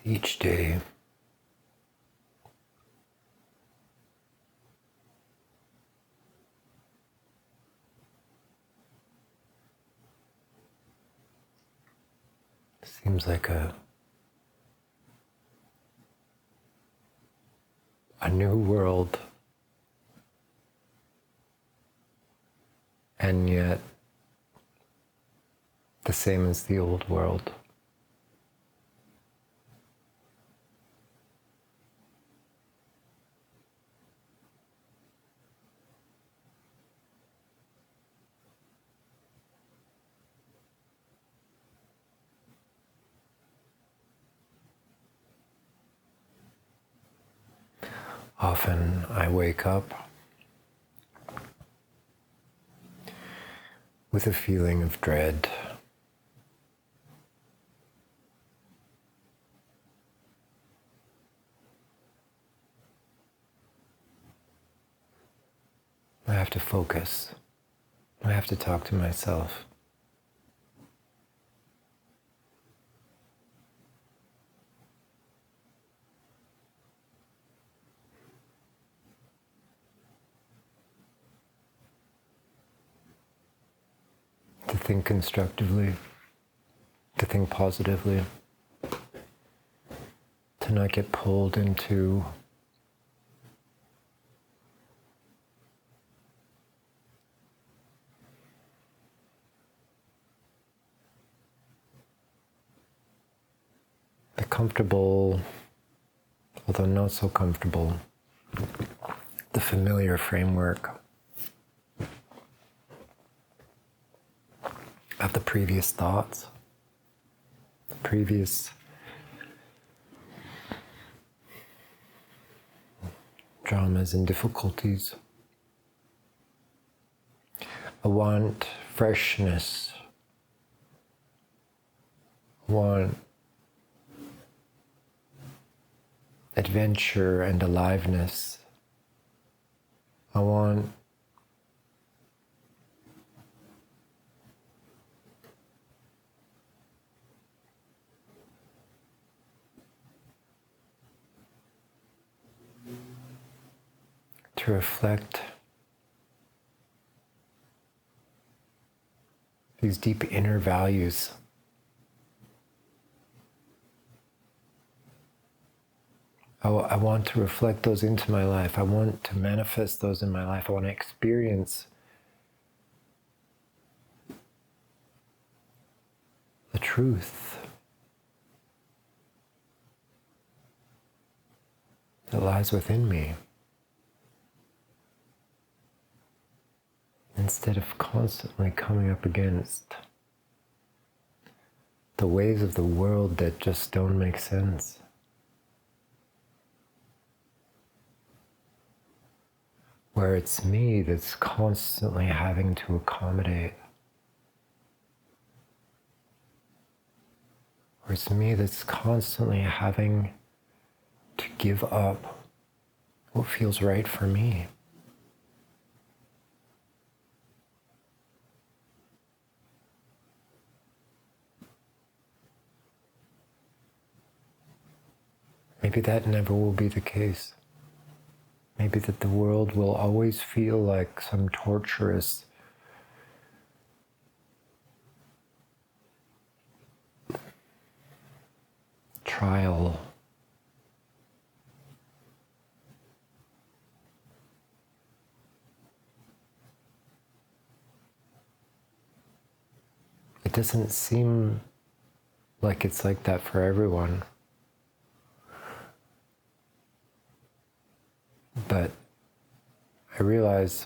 each day. Seems like a new world, and yet the same as the old world. Often I wake up with a feeling of dread. I have to focus. I have to talk to myself. To think constructively, to think positively, to not get pulled into the comfortable, although not so comfortable, the familiar framework of the previous thoughts, the previous dramas and difficulties. I want freshness. I want adventure and aliveness. I want to reflect these deep inner values. I want to reflect those into my life. I want to manifest those in my life. I want to experience the truth that lies within me, instead of constantly coming up against the ways of the world that just don't make sense. Where it's me that's constantly having to accommodate. Where it's me that's constantly having to give up what feels right for me. Maybe that never will be the case. Maybe that the world will always feel like some torturous trial. It doesn't seem like it's like that for everyone. But I realize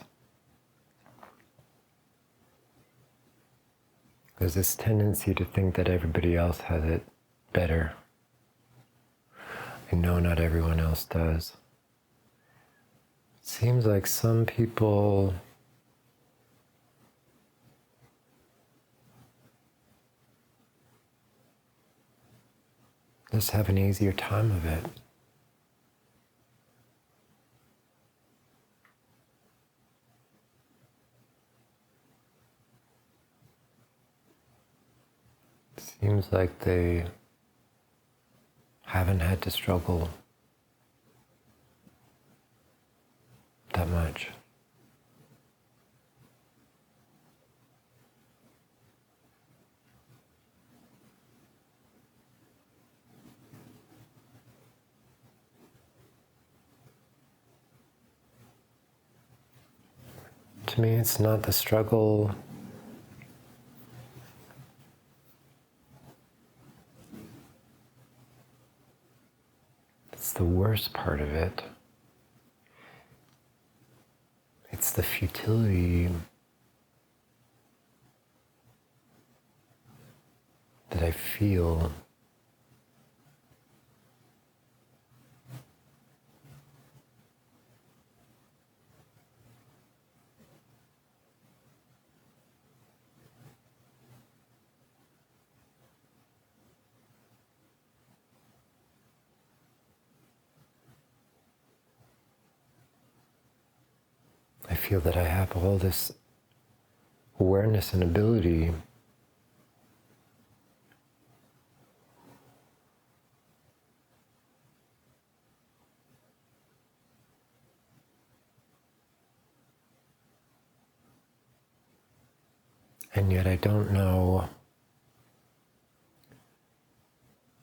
there's this tendency to think that everybody else has it better. I know not everyone else does. It seems like some people just have an easier time of it. Seems like they haven't had to struggle that much. To me, it's not the struggle. It's the worst part of it. It's the futility that I feel that I have all this awareness and ability, and yet I don't know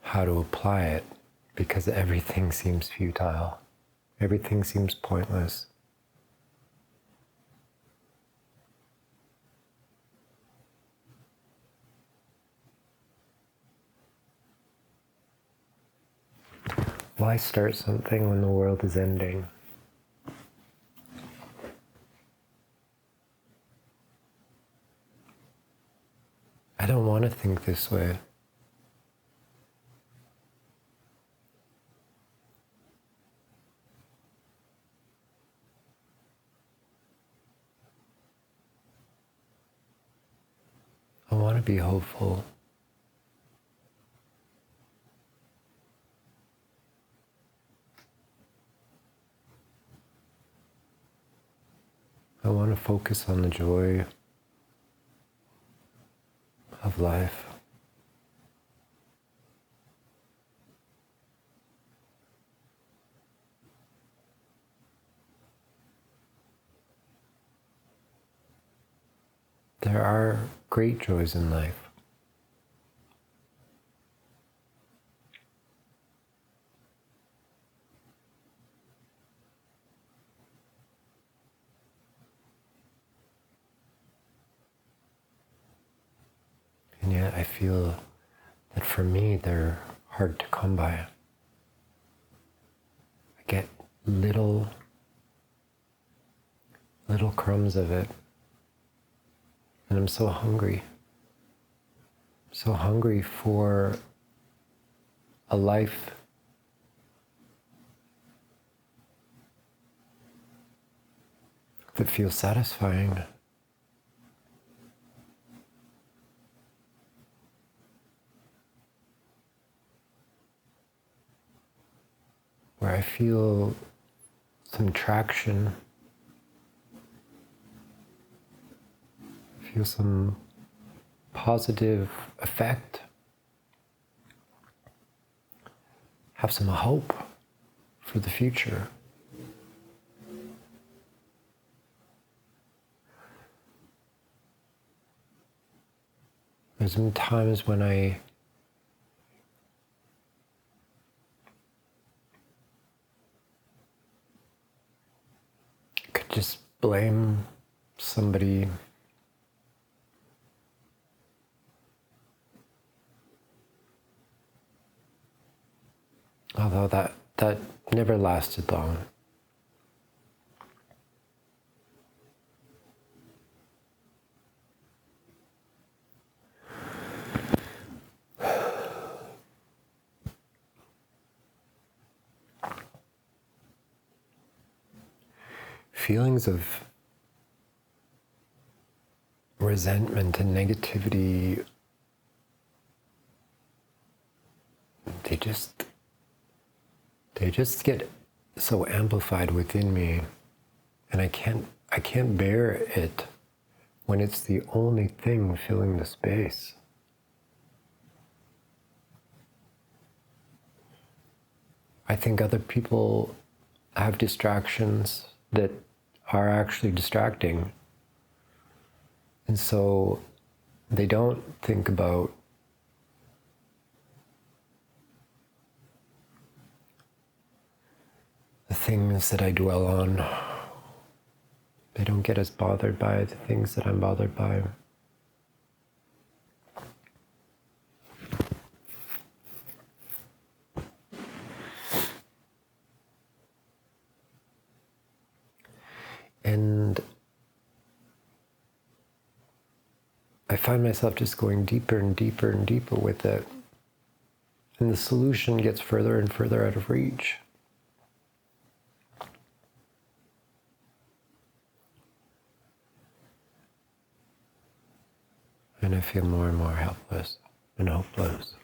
how to apply it because everything seems futile. Everything seems pointless. Why start something when the world is ending? I don't want to think this way. I want to be hopeful. I want to focus on the joy of life. There are great joys in life. And yet I feel that for me, they're hard to come by. I get little crumbs of it. And I'm so hungry. So hungry for a life that feels satisfying. Where I feel some traction, feel some positive effect, have some hope for the future. There's been times when I could just blame somebody, although that never lasted long. Feelings of resentment and negativity, they just get so amplified within me, and I can't bear it when it's the only thing filling the space. I think other people have distractions that are actually distracting. And so they don't think about the things that I dwell on. They don't get as bothered by the things that I'm bothered by. And I find myself just going deeper and deeper and deeper with it. And the solution gets further and further out of reach. And I feel more and more helpless and hopeless.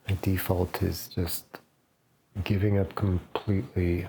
My default is just giving up completely.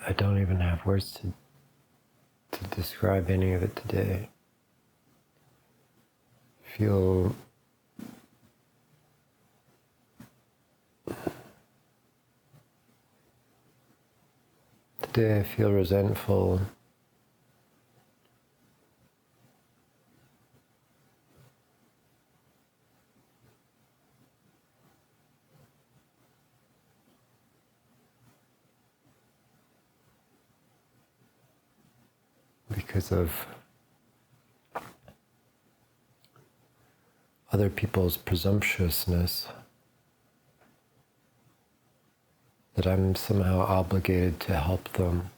I don't even have words to describe any of it today. Feel today I feel resentful. Because of other people's presumptuousness, that I'm somehow obligated to help them.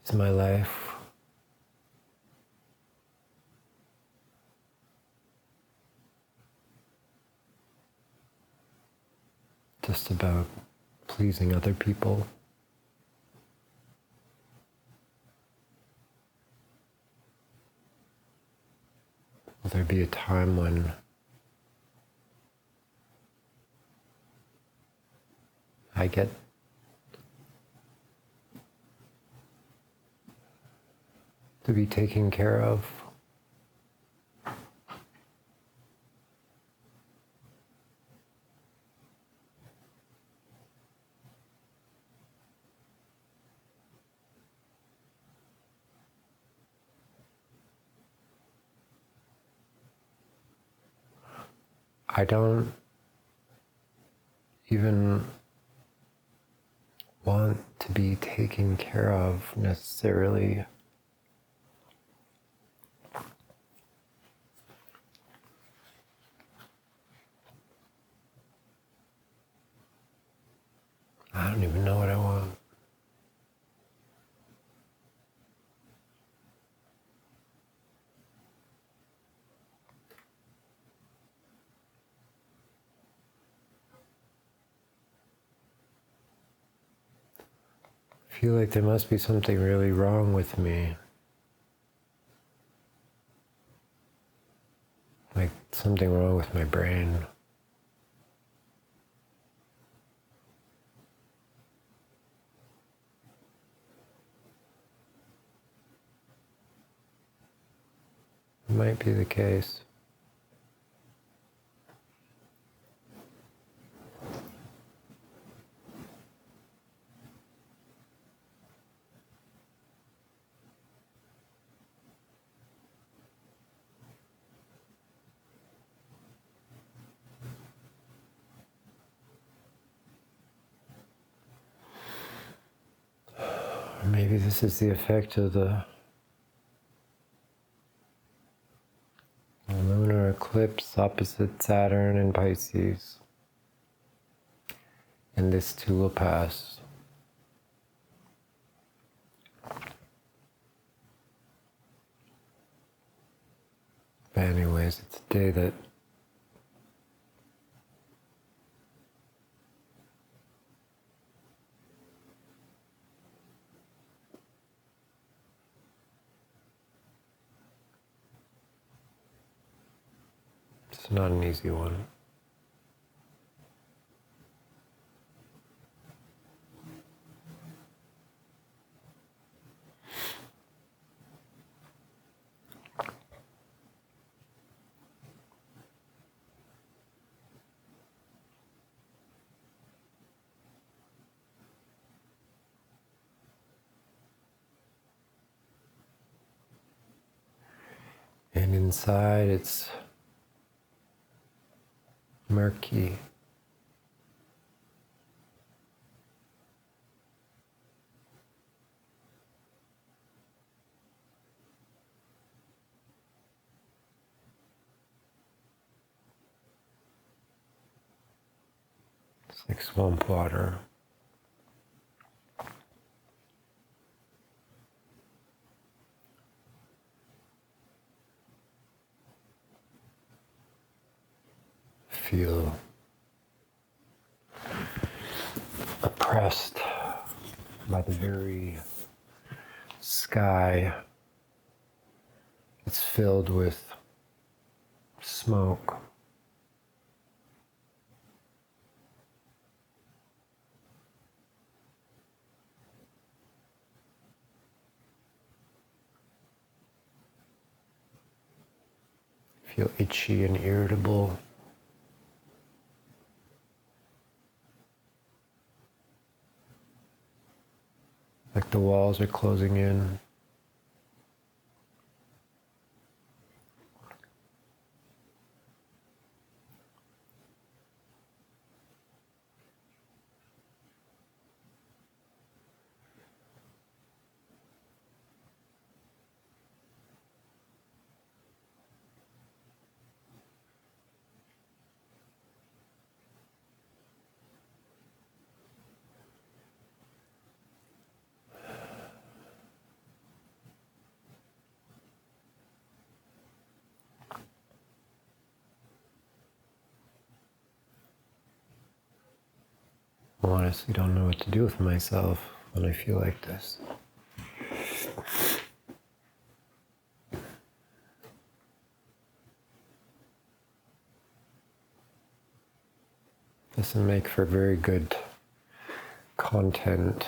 Is my life just about pleasing other people? Will there be a time when I get to be taken care of? I don't even want to be taken care of necessarily. I don't even know what I want. I feel like there must be something really wrong with me. Like something wrong with my brain. It might be the case. Or maybe this is the effect of the lunar eclipse opposite Saturn in Pisces. And this too will pass. But anyways, it's a day that it's not an easy one. And inside it's murky. It's like swamp water. Feel oppressed by the very sky. It's filled with smoke. Feel itchy and irritable. Like the walls are closing in. I honestly don't know what to do with myself when I feel like this. Doesn't make for very good content.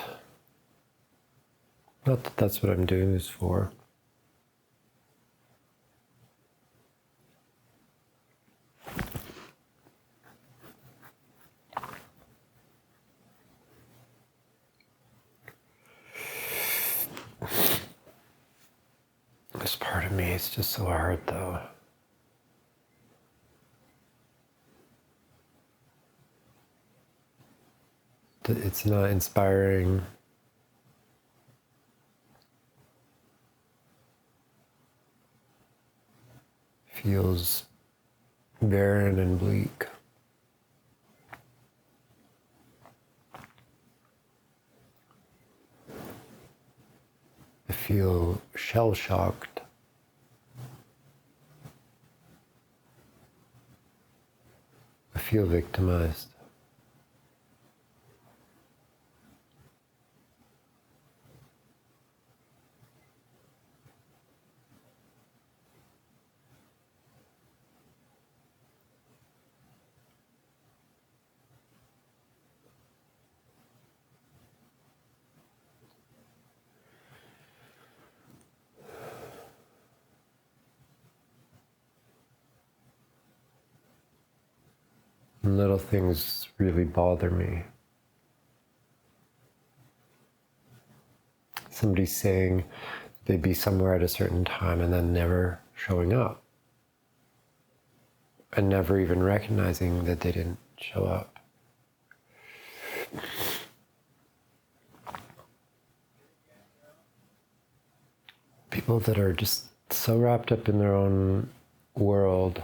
Not that that's what I'm doing this for. This part of me is just so hard though. It's not inspiring. Feels barren and bleak. I feel shell-shocked. I feel victimized. And little things really bother me. Somebody saying they'd be somewhere at a certain time and then never showing up. And never even recognizing that they didn't show up. People that are just so wrapped up in their own world.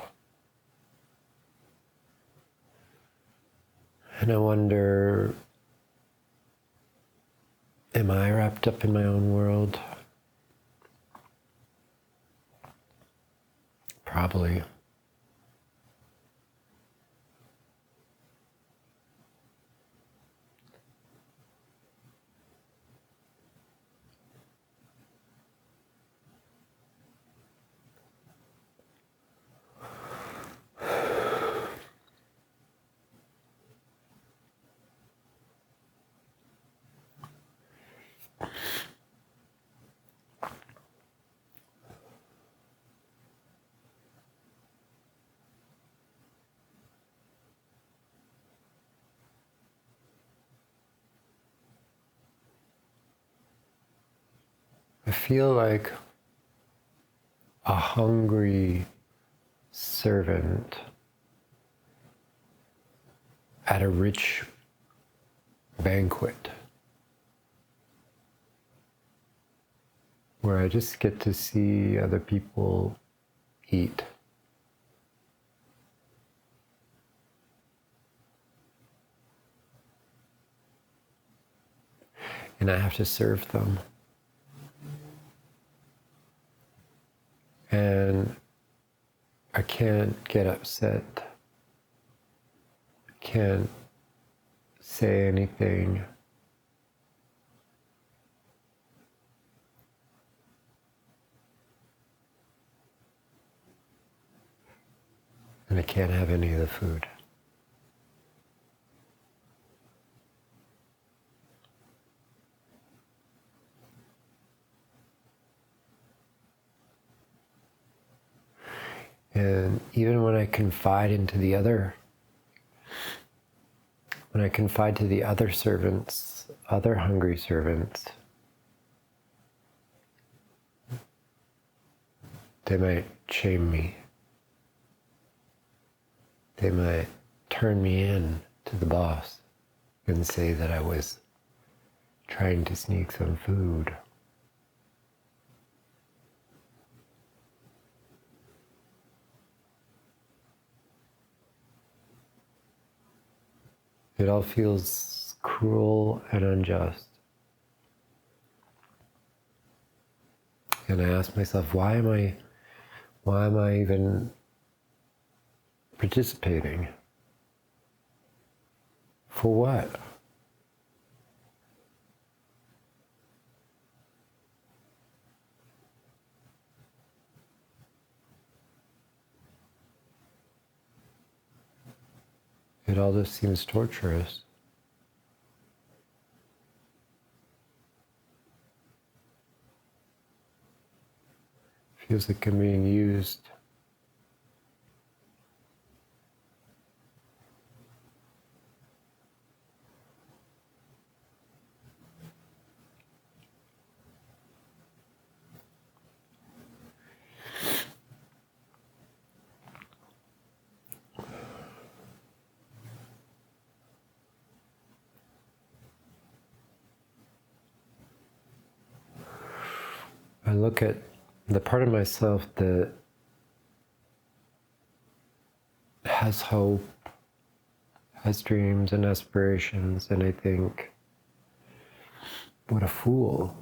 And I wonder, am I wrapped up in my own world? Probably. I feel like a hungry servant at a rich banquet where I just get to see other people eat. And I have to serve them. And I can't get upset. Can't say anything. And I can't have any of the food. And even when I confide to the other servants, other hungry servants, they might shame me. They might turn me in to the boss and say that I was trying to sneak some food. It all feels cruel and unjust. And I ask myself, why am I even participating? For what? It all just seems torturous. Feels like I'm being used. I look at the part of myself that has hope, has dreams and aspirations, and I think, what a fool.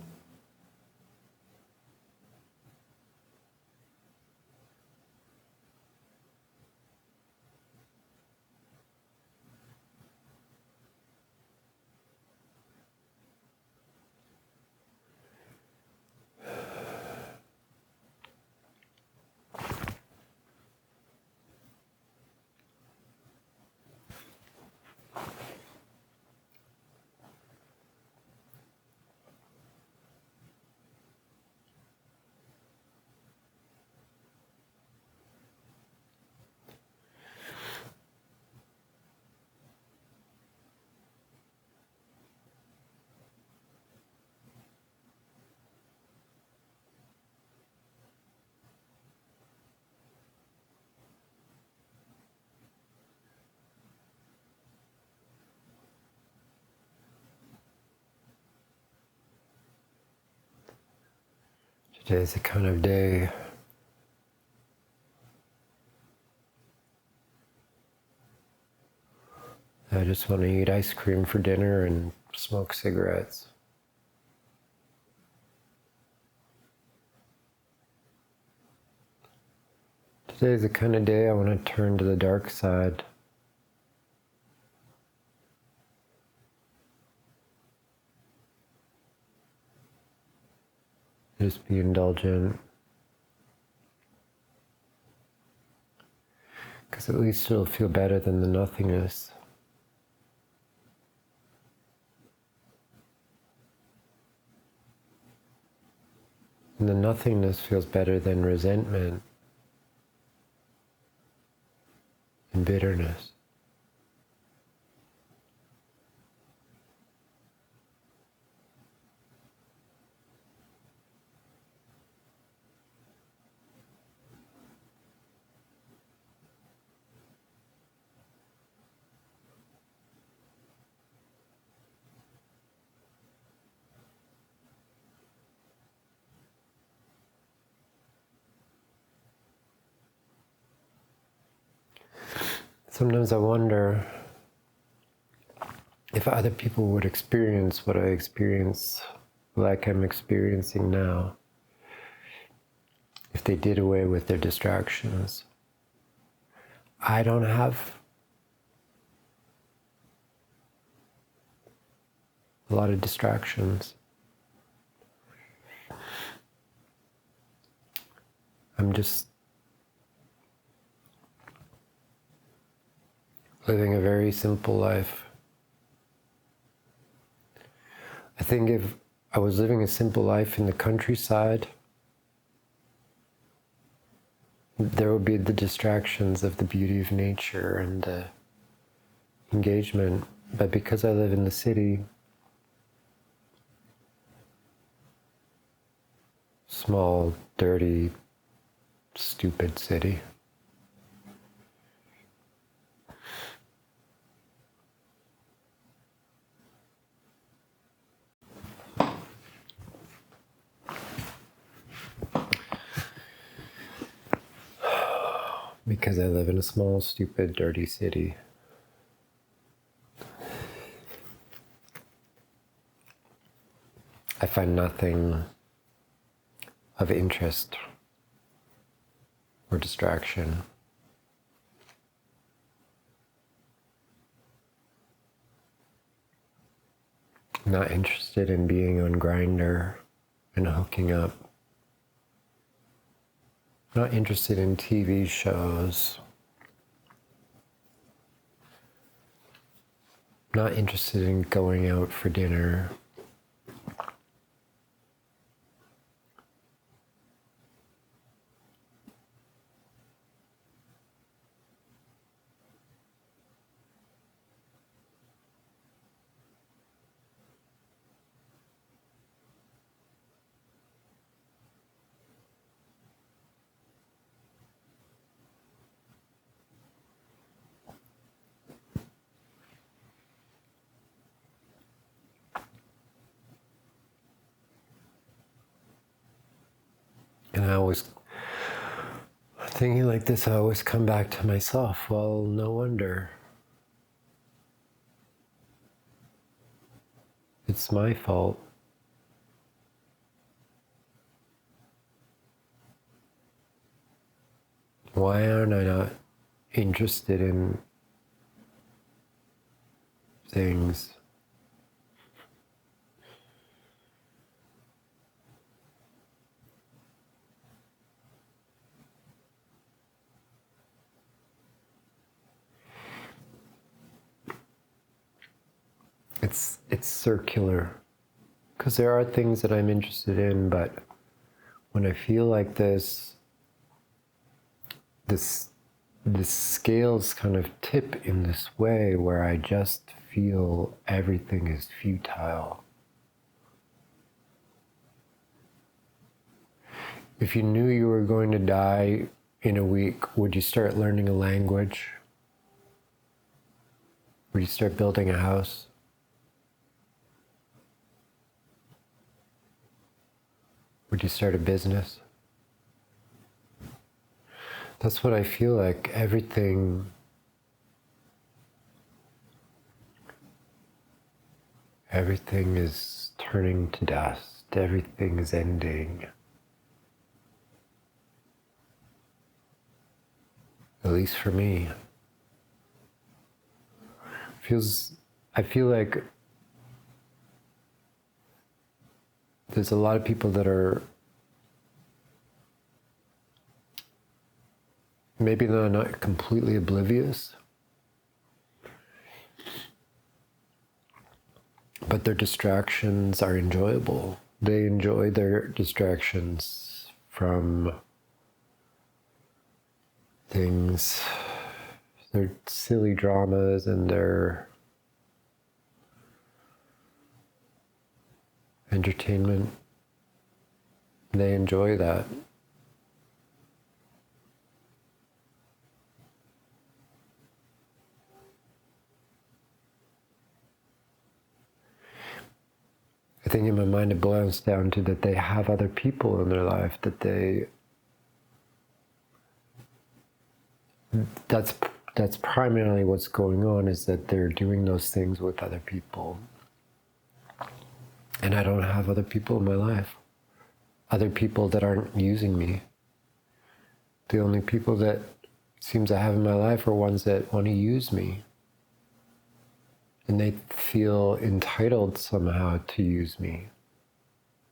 Today's the kind of day I just want to eat ice cream for dinner and smoke cigarettes. Today's the kind of day I want to turn to the dark side. Just be indulgent. Because at least it'll feel better than the nothingness. And the nothingness feels better than resentment and bitterness. Sometimes I wonder if other people would experience what I experience, like I'm experiencing now, if they did away with their distractions. I don't have a lot of distractions. I'm just living a very simple life. I think if I was living a simple life in the countryside, there would be the distractions of the beauty of nature and the engagement. But because I live in the city, small, dirty, stupid city, because I live in a small, stupid, dirty city, I find nothing of interest or distraction. I'm not interested in being on Grindr and hooking up. Not interested in TV shows. Not interested in going out for dinner. And thinking like this, I always come back to myself. Well, no wonder. It's my fault. Why aren't I not interested in things? It's circular, because there are things that I'm interested in, but when I feel like this scales kind of tip in this way where I just feel everything is futile. If you knew you were going to die in a week, would you start learning a language? Would you start building a house? Would you start a business? That's what I feel like. Everything is turning to dust. Everything is ending. At least for me. I feel like there's a lot of people that are, maybe they're not completely oblivious, but their distractions are enjoyable. They enjoy their distractions from things, their silly dramas and their entertainment. They enjoy that. I think in my mind it boils down to that they have other people in their life that's primarily what's going on, is that they're doing those things with other people. And I don't have other people in my life. Other people that aren't using me. The only people that seems I have in my life are ones that want to use me. And they feel entitled somehow to use me.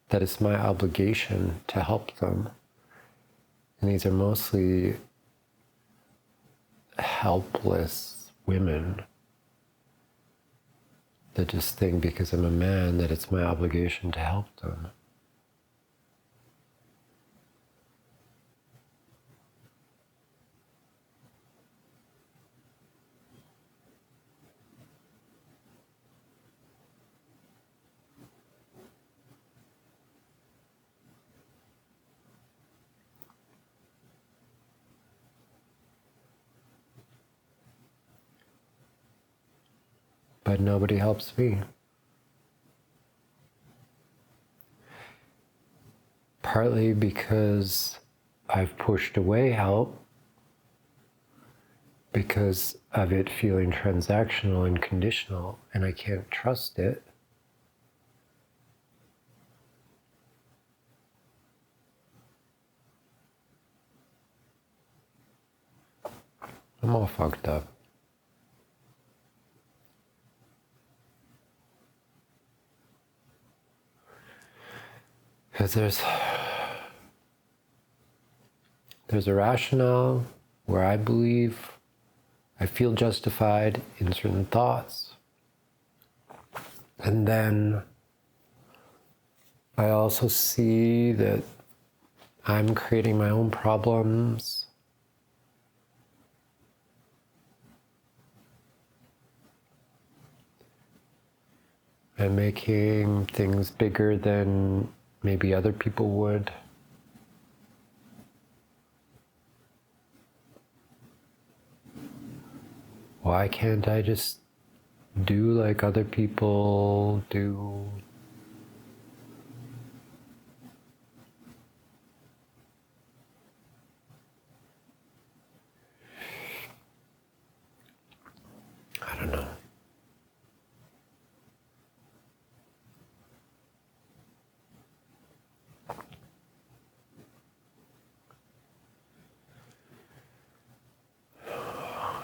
That it's my obligation to help them. And these are mostly helpless women that just think because I'm a man that it's my obligation to help them. But nobody helps me. Partly because I've pushed away help because of it feeling transactional and conditional, and I can't trust it. I'm all fucked up. Because there's a rationale where I believe I feel justified in certain thoughts. And then I also see that I'm creating my own problems. I'm making things bigger than maybe other people would. Why can't I just do like other people do? I don't know.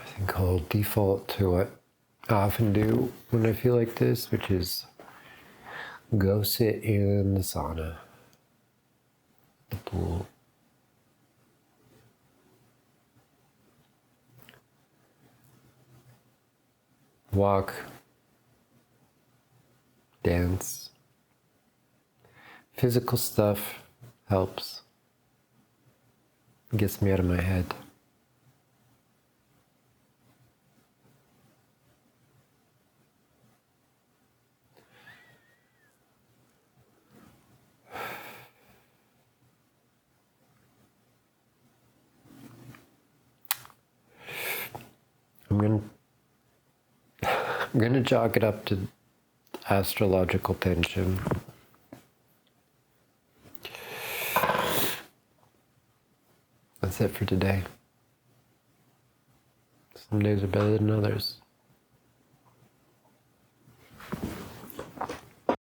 I think I'll default to what I often do when I feel like this, which is go sit in the sauna, the pool. Walk, dance. Physical stuff helps. Gets me out of my head. I'm gonna chalk it up to astrological tension. That's it for today. Some days are better than others.